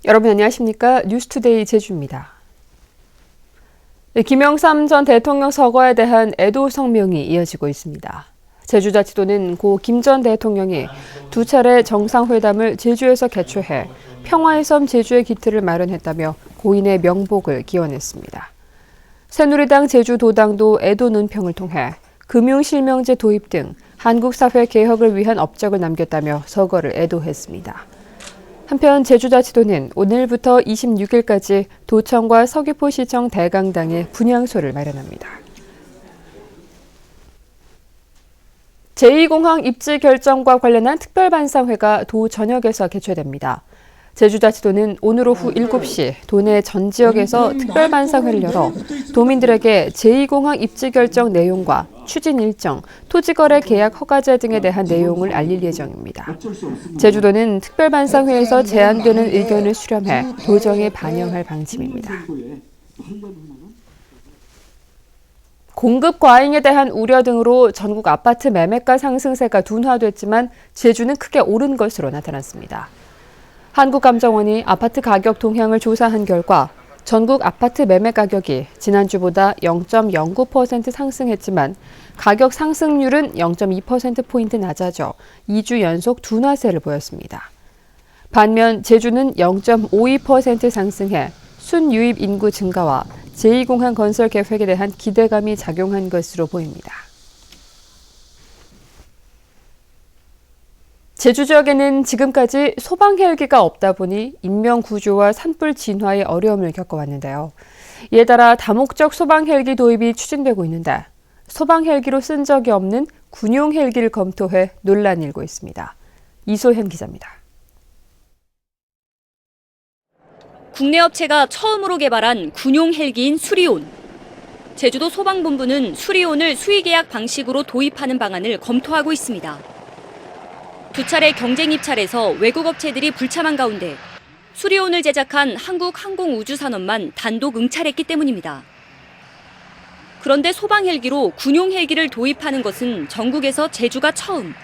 여러분 안녕하십니까? 뉴스투데이 제주입니다. 김영삼 전 대통령 서거에 대한 애도 성명이 이어지고 있습니다. 제주자치도는 고 김 전 대통령이 두 차례 정상회담을 제주에서 개최해 평화의 섬 제주의 기틀을 마련했다며 고인의 명복을 기원했습니다. 새누리당 제주도당도 애도 논평을 통해 금융실명제 도입 등 한국 사회 개혁을 위한 업적을 남겼다며 서거를 애도했습니다. 한편 제주자치도는 오늘부터 26일까지 도청과 서귀포시청 대강당에 분향소를 마련합니다. 제2공항 입지 결정과 관련한 특별반상회가 도 전역에서 개최됩니다. 제주자치도는 오늘 오후 7시 도내 전 지역에서 특별반상회를 열어 도민들에게 제2공항 입지 결정 내용과 추진 일정, 토지거래 계약 허가제 등에 대한 내용을 알릴 예정입니다. 제주도는 특별반상회에서 제안되는 의견을 수렴해 도정에 반영할 방침입니다. 공급 과잉에 대한 우려 등으로 전국 아파트 매매가 상승세가 둔화됐지만 제주는 크게 오른 것으로 나타났습니다. 한국감정원이 아파트 가격 동향을 조사한 결과 전국 아파트 매매 가격이 지난주보다 0.09% 상승했지만 가격 상승률은 0.2%포인트 낮아져 2주 연속 둔화세를 보였습니다. 반면 제주는 0.52% 상승해 순유입 인구 증가와 제2공항 건설 계획에 대한 기대감이 작용한 것으로 보입니다. 제주 지역에는 지금까지 소방 헬기가 없다 보니 인명 구조와 산불 진화에 어려움을 겪어왔는데요. 이에 따라 다목적 소방 헬기 도입이 추진되고 있는데 소방 헬기로 쓴 적이 없는 군용 헬기를 검토해 논란이 일고 있습니다. 이소현 기자입니다. 국내 업체가 처음으로 개발한 군용 헬기인 수리온. 제주도 소방본부는 수리온을 수의계약 방식으로 도입하는 방안을 검토하고 있습니다. 두 차례 경쟁 입찰에서 외국 업체들이 불참한 가운데 수리온을 제작한 한국항공우주산업만 단독 응찰했기 때문입니다. 그런데 소방 헬기로 군용 헬기를 도입하는 것은 전국에서 제주가 처음.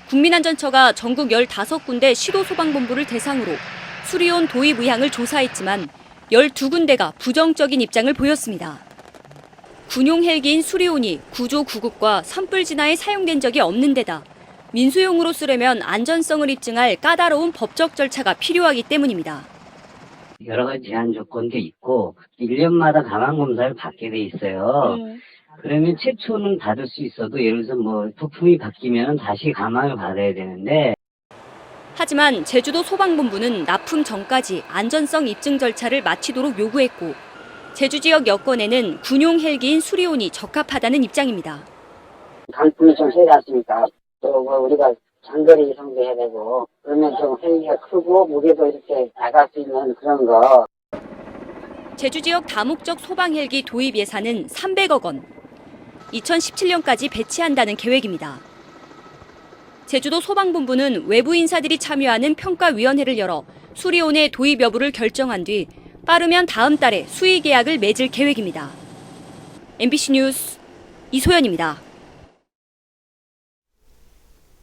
국민안전처가 전국 15군데 시도소방본부를 대상으로 수리온 도입 의향을 조사했지만 12군데가 부정적인 입장을 보였습니다. 군용 헬기인 수리온이 구조 구급과 산불 진화에 사용된 적이 없는 데다 민수용으로 쓰려면 안전성을 입증할 까다로운 법적 절차가 필요하기 때문입니다. 여러 가지 제한 조건도 있고 1년마다 감안 검사를 받게 돼 있어요. 그러면 최초는 받을 수 있어도 예를 들어서 부품이 바뀌면 다시 감안을 받아야 되는데 하지만 제주도 소방본부는 납품 전까지 안전성 입증 절차를 마치도록 요구했고 제주 지역 여건에는 군용 헬기인 수리온이 적합하다는 입장입니다. 강풍이 좀 세지 않습니까? 또 우리가 장거리 이송도 해야 되고 그러면 좀 헬기가 크고 무게도 이렇게 나갈 수 있는 그런 거. 제주 지역 다목적 소방 헬기 도입 예산은 300억 원. 2017년까지 배치한다는 계획입니다. 제주도 소방본부는 외부 인사들이 참여하는 평가위원회를 열어 수리온의 도입 여부를 결정한 뒤 빠르면 다음 달에 수의 계약을 맺을 계획입니다. MBC 뉴스 이소연입니다.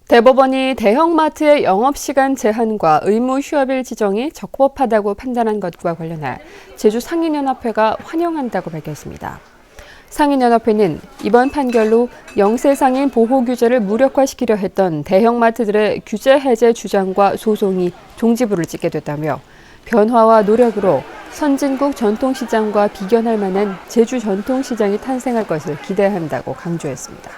대법원이 대형마트의 영업시간 제한과 의무 휴업일 지정이 적법하다고 판단한 것과 관련해 제주 상인연합회가 환영한다고 밝혔습니다. 상인연합회는 이번 판결로 영세상인 보호 규제를 무력화시키려 했던 대형마트들의 규제 해제 주장과 소송이 종지부를 찍게 됐다며 변화와 노력으로 선진국 전통시장과 비견할 만한 제주 전통시장이 탄생할 것을 기대한다고 강조했습니다.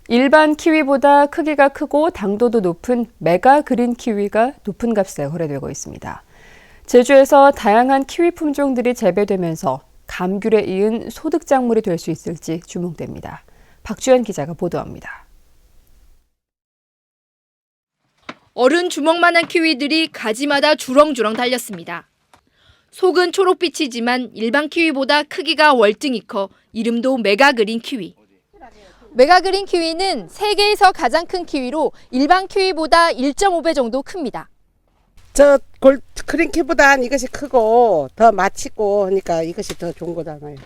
일반 키위보다 크기가 크고 당도도 높은 메가 그린 키위가 높은 값에 거래되고 있습니다. 제주에서 다양한 키위 품종들이 재배되면서 감귤에 이은 소득 작물이 될 수 있을지 주목됩니다. 박주연 기자가 보도합니다. 어른 주먹만한 키위들이 가지마다 주렁주렁 달렸습니다. 속은 초록빛이지만 일반 키위보다 크기가 월등히 커 이름도 메가그린 키위. 메가그린 키위는 세계에서 가장 큰 키위로 일반 키위보다 1.5배 정도 큽니다. 저 그린키보단 이것이 크고 더 맛있고 하니까 이것이 더 좋은 거잖아요.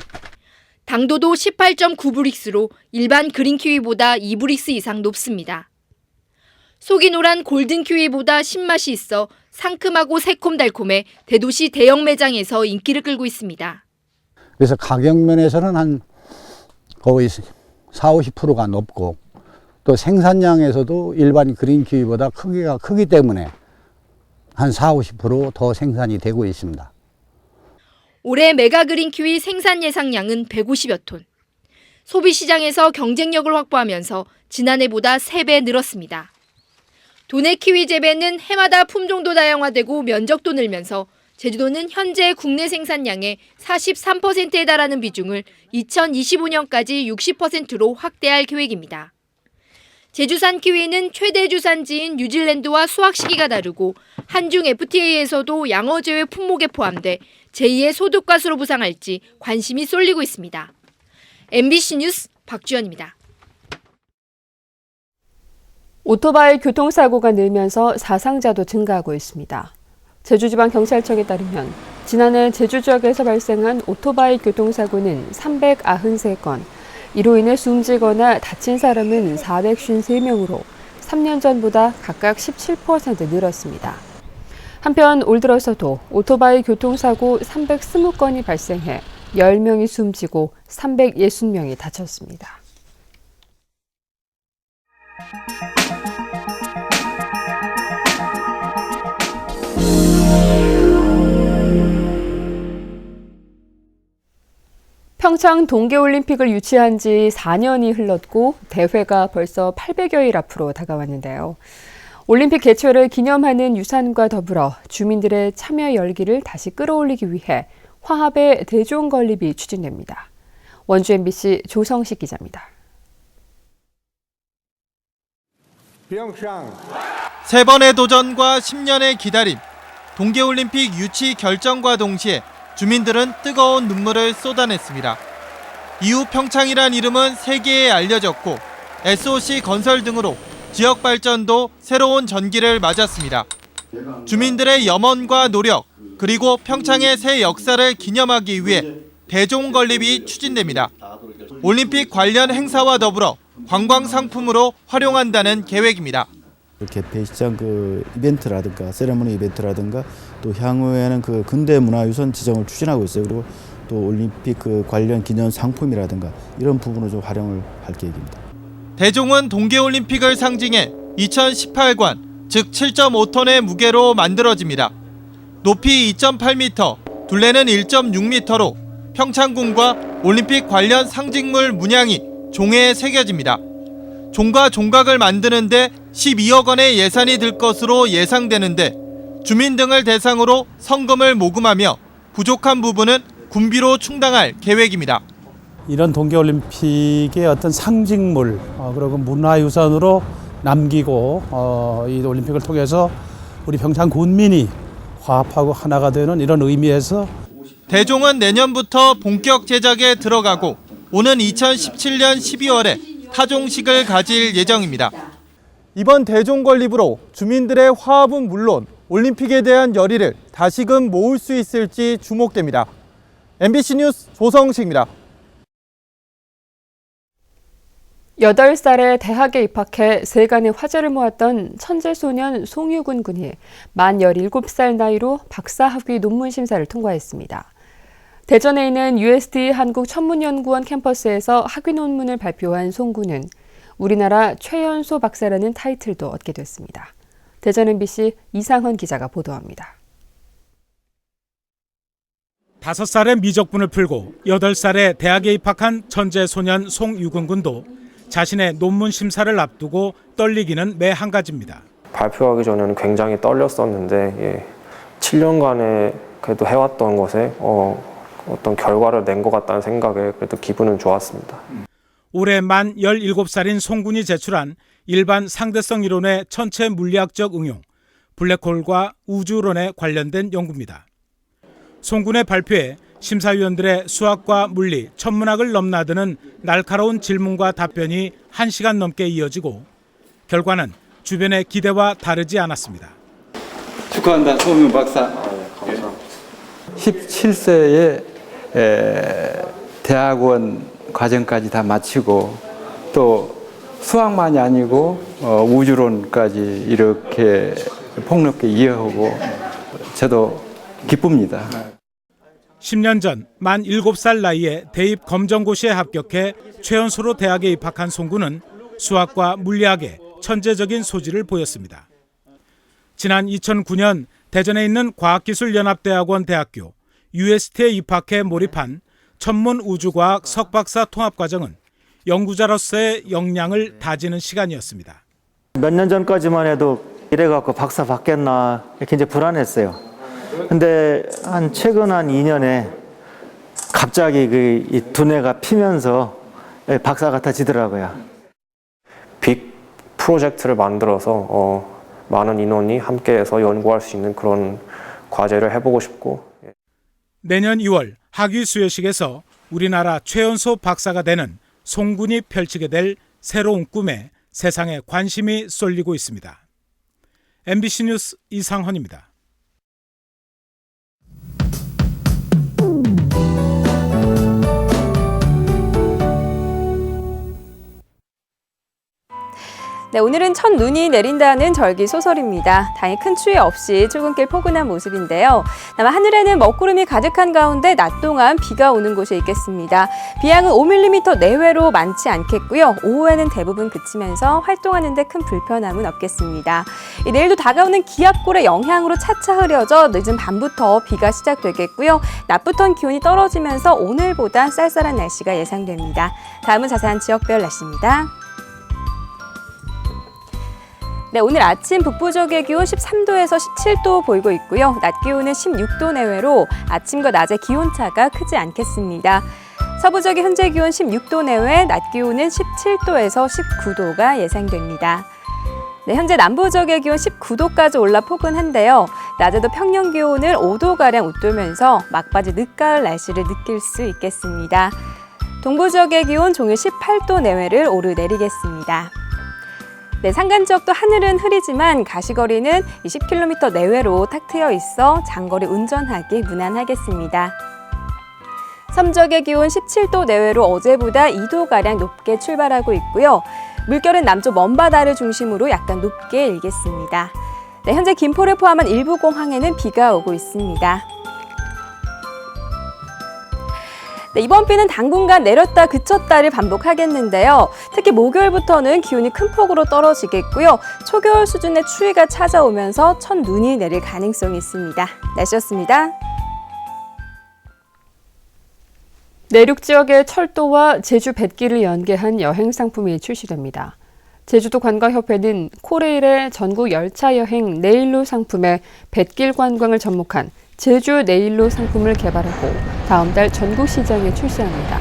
당도도 18.9브릭스로 일반 그린 키위보다 2브릭스 이상 높습니다. 속이 노란 골든 키위보다 신맛이 있어 상큼하고 새콤달콤해 대도시 대형 매장에서 인기를 끌고 있습니다. 그래서 가격 면에서는 한 거의 40~50%가 높고 또 생산량에서도 일반 그린 키위보다 크기가 크기 때문에 한 40~50% 생산이 되고 있습니다. 올해 메가 그린 키위 생산 예상량은 150여 톤. 소비시장에서 경쟁력을 확보하면서 지난해보다 3배 늘었습니다. 도내 키위 재배는 해마다 품종도 다양화되고 면적도 늘면서 제주도는 현재 국내 생산량의 43%에 달하는 비중을 2025년까지 60%로 확대할 계획입니다. 제주산 키위는 최대 주산지인 뉴질랜드와 수확 시기가 다르고 한중 FTA에서도 양어 제외 품목에 포함돼 제2의 소득과수로 부상할지 관심이 쏠리고 있습니다. MBC 뉴스 박주연입니다. 오토바이 교통사고가 늘면서 사상자도 증가하고 있습니다. 제주지방경찰청에 따르면 지난해 제주 지역에서 발생한 오토바이 교통사고는 393건, 이로 인해 숨지거나 다친 사람은 453명으로 3년 전보다 각각 17% 늘었습니다. 한편 올 들어서도 오토바이 교통사고 320건이 발생해 10명이 숨지고 360명이 다쳤습니다. 평창 동계올림픽을 유치한 지 4년이 흘렀고 대회가 벌써 800여일 앞으로 다가왔는데요. 올림픽 개최를 기념하는 유산과 더불어 주민들의 참여 열기를 다시 끌어올리기 위해 화합의 대종 건립이 추진됩니다. 원주 MBC 조성식 기자입니다. 세 번의 도전과 10년의 기다림, 동계올림픽 유치 결정과 동시에 주민들은 뜨거운 눈물을 쏟아냈습니다. 이후 평창이란 이름은 세계에 알려졌고 SOC 건설 등으로 지역 발전도 새로운 전기를 맞았습니다. 주민들의 염원과 노력, 그리고 평창의 새 역사를 기념하기 위해 대종 건립이 추진됩니다. 올림픽 관련 행사와 더불어 관광 상품으로 활용한다는 계획입니다. 개폐시장 이벤트라든가 세레모니 이벤트라든가 또 향후에는 근대 문화유산 지정을 추진하고 있어요. 그리고 또 올림픽 관련 기념 상품이라든가 이런 부분을 좀 활용을 할 계획입니다. 대종은 동계올림픽을 상징해 2018관, 즉 7.5톤의 무게로 만들어집니다. 높이 2.8m, 둘레는 1.6m로 평창군과 올림픽 관련 상징물 문양이 종에 새겨집니다. 종과 종각을 만드는데 12억 원의 예산이 들 것으로 예상되는데 주민 등을 대상으로 성금을 모금하며 부족한 부분은 군비로 충당할 계획입니다. 이런 동계올림픽의 어떤 상징물 그리고 문화유산으로 남기고 이 올림픽을 통해서 우리 평창 군민이 화합하고 하나가 되는 이런 의미에서 대종은 내년부터 본격 제작에 들어가고 오는 2017년 12월에 타종식을 가질 예정입니다. 이번 대종 건립으로 주민들의 화합은 물론 올림픽에 대한 열의를 다시금 모을 수 있을지 주목됩니다. MBC 뉴스 조성식입니다. 8살에 대학에 입학해 세간의 화제를 모았던 천재소년 송유근 군이 만 17살 나이로 박사학위 논문 심사를 통과했습니다. 대전에 있는 UST 한국천문연구원 캠퍼스에서 학위 논문을 발표한 송 군은 우리나라 최연소 박사라는 타이틀도 얻게 됐습니다. 대전 MBC 이상헌 기자가 보도합니다. 5살에 미적분을 풀고 8살에 대학에 입학한 천재소년 송유근 군도 자신의 논문 심사를 앞두고 떨리기는 매 한 가지입니다. 발표하기 전에는 굉장히 떨렸었는데 7년간에 그래도 해왔던 것에 어떤 결과를 낸 것 같다는 생각에 그래도 기분은 좋았습니다. 올해 만 17살인 송 군이 제출한 일반 상대성 이론의 천체 물리학적 응용, 블랙홀과 우주론에 관련된 연구입니다. 송 군의 발표에 심사위원들의 수학과 물리, 천문학을 넘나드는 날카로운 질문과 답변이 1시간 넘게 이어지고 결과는 주변의 기대와 다르지 않았습니다. 축하한다, 송유근 박사. 감사합니다. 17세에 대학원 과정까지 다 마치고 또 수학만이 아니고 우주론까지 이렇게 폭넓게 이해하고 저도 기쁩니다. 10년 전 만 7살 나이에 대입 검정고시에 합격해 최연소로 대학에 입학한 송군은 수학과 물리학에 천재적인 소질을 보였습니다. 지난 2009년 대전에 있는 과학기술연합대학원 대학교 UST에 입학해 몰입한 천문 우주과학 석박사 통합과정은 연구자로서의 역량을 다지는 시간이었습니다. 몇 년 전까지만 해도 이래갖고 박사 받겠나 이렇게 이제 불안했어요. 근데 최근 한 2년에 갑자기 이 두뇌가 피면서 박사 같아지더라고요. 빅 프로젝트를 만들어서 많은 인원이 함께해서 연구할 수 있는 그런 과제를 해보고 싶고. 내년 2월 학위 수여식에서 우리나라 최연소 박사가 되는 송군이 펼치게 될 새로운 꿈에 세상에 관심이 쏠리고 있습니다. MBC 뉴스 이상헌입니다. 네, 오늘은 첫눈이 내린다는 절기 소설입니다. 다행히 큰 추위 없이 출근길 포근한 모습인데요. 다만 하늘에는 먹구름이 가득한 가운데 낮 동안 비가 오는 곳이 있겠습니다. 비양은 5mm 내외로 많지 않겠고요. 오후에는 대부분 그치면서 활동하는 데 큰 불편함은 없겠습니다. 내일도 다가오는 기압골의 영향으로 차차 흐려져 늦은 밤부터 비가 시작되겠고요. 낮부터는 기온이 떨어지면서 오늘보다 쌀쌀한 날씨가 예상됩니다. 다음은 자세한 지역별 날씨입니다. 네, 오늘 아침 북부 지역의 기온 13도에서 17도 보이고 있고요. 낮 기온은 16도 내외로 아침과 낮의 기온차가 크지 않겠습니다. 서부 지역의 현재 기온 16도 내외, 낮 기온은 17도에서 19도가 예상됩니다. 네, 현재 남부 지역의 기온 19도까지 올라 포근한데요. 낮에도 평년 기온을 5도가량 웃돌면서 막바지 늦가을 날씨를 느낄 수 있겠습니다. 동부 지역의 기온 종일 18도 내외를 오르내리겠습니다. 네, 산간 지역도 하늘은 흐리지만 가시거리는 20km 내외로 탁 트여 있어 장거리 운전하기 무난하겠습니다. 섬 지역의 기온 17도 내외로 어제보다 2도가량 높게 출발하고 있고요. 물결은 남쪽 먼바다를 중심으로 약간 높게 일겠습니다. 네, 현재 김포를 포함한 일부 공항에는 비가 오고 있습니다. 네, 이번 비는 당분간 내렸다 그쳤다를 반복하겠는데요. 특히 목요일부터는 기온이 큰 폭으로 떨어지겠고요. 초겨울 수준의 추위가 찾아오면서 첫눈이 내릴 가능성이 있습니다. 날씨였습니다. 내륙 지역의 철도와 제주 뱃길을 연계한 여행 상품이 출시됩니다. 제주도 관광협회는 코레일의 전국 열차 여행 네일로 상품에 뱃길 관광을 접목한 제주 네일로 상품을 개발하고 다음 달 전국 시장에 출시합니다.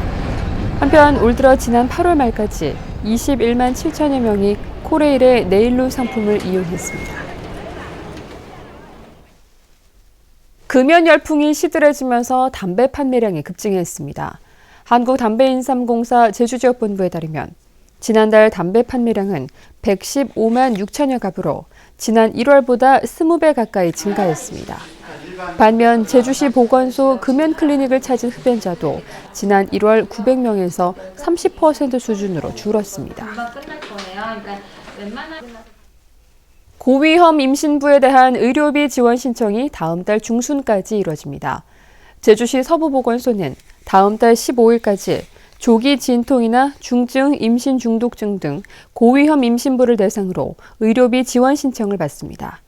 한편 올 들어 지난 8월 말까지 21만 7천여 명이 코레일의 네일로 상품을 이용했습니다. 금연 열풍이 시들해지면서 담배 판매량이 급증했습니다. 한국담배인삼공사 제주지역본부에 따르면 지난달 담배 판매량은 115만 6천여 갑으로 지난 1월보다 20배 가까이 증가했습니다. 반면 제주시 보건소 금연 클리닉을 찾은 흡연자도 지난 1월 900명에서 30% 수준으로 줄었습니다. 고위험 임신부에 대한 의료비 지원 신청이 다음 달 중순까지 이뤄집니다. 제주시 서부보건소는 다음 달 15일까지 조기 진통이나 중증 임신 중독증 등 고위험 임신부를 대상으로 의료비 지원 신청을 받습니다.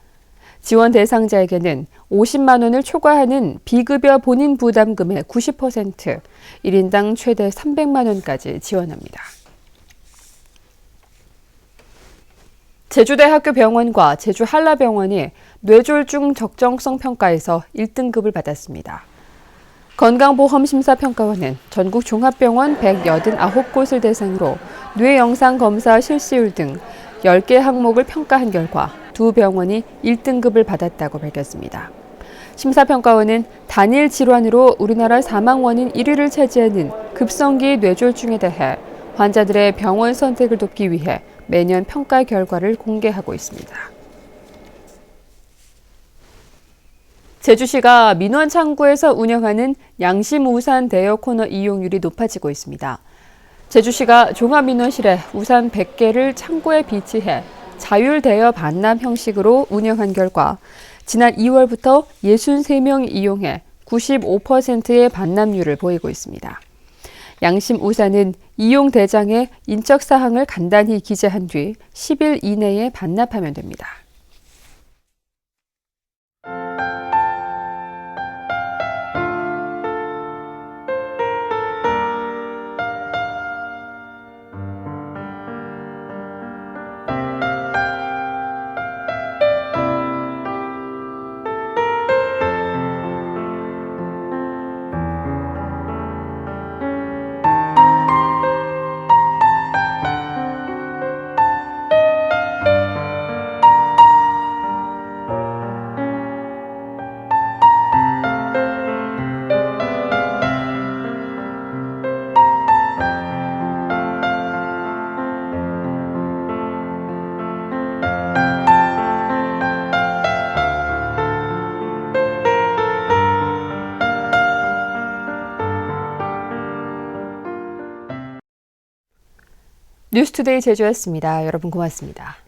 지원 대상자에게는 50만 원을 초과하는 비급여 본인 부담금의 90%, 1인당 최대 300만 원까지 지원합니다. 제주대학교 병원과 제주한라병원이 뇌졸중 적정성 평가에서 1등급을 받았습니다. 건강보험심사평가원은 전국 종합병원 189곳을 대상으로 뇌영상 검사 실시율 등 10개 항목을 평가한 결과 두 병원이 1등급을 받았다고 밝혔습니다. 심사평가원은 단일 질환으로 우리나라 사망 원인 1위를 차지하는 급성기 뇌졸중에 대해 환자들의 병원 선택을 돕기 위해 매년 평가 결과를 공개하고 있습니다. 제주시가 민원창구에서 운영하는 양심우산 대여 코너 이용률이 높아지고 있습니다. 제주시가 종합민원실에 우산 100개를 창고에 비치해 자율대여 반납 형식으로 운영한 결과 지난 2월부터 63명이 이용해 95%의 반납률을 보이고 있습니다. 양심 우산은 이용 대장에 인적 사항을 간단히 기재한 뒤 10일 이내에 반납하면 됩니다. 뉴스투데이 제주였습니다. 여러분 고맙습니다.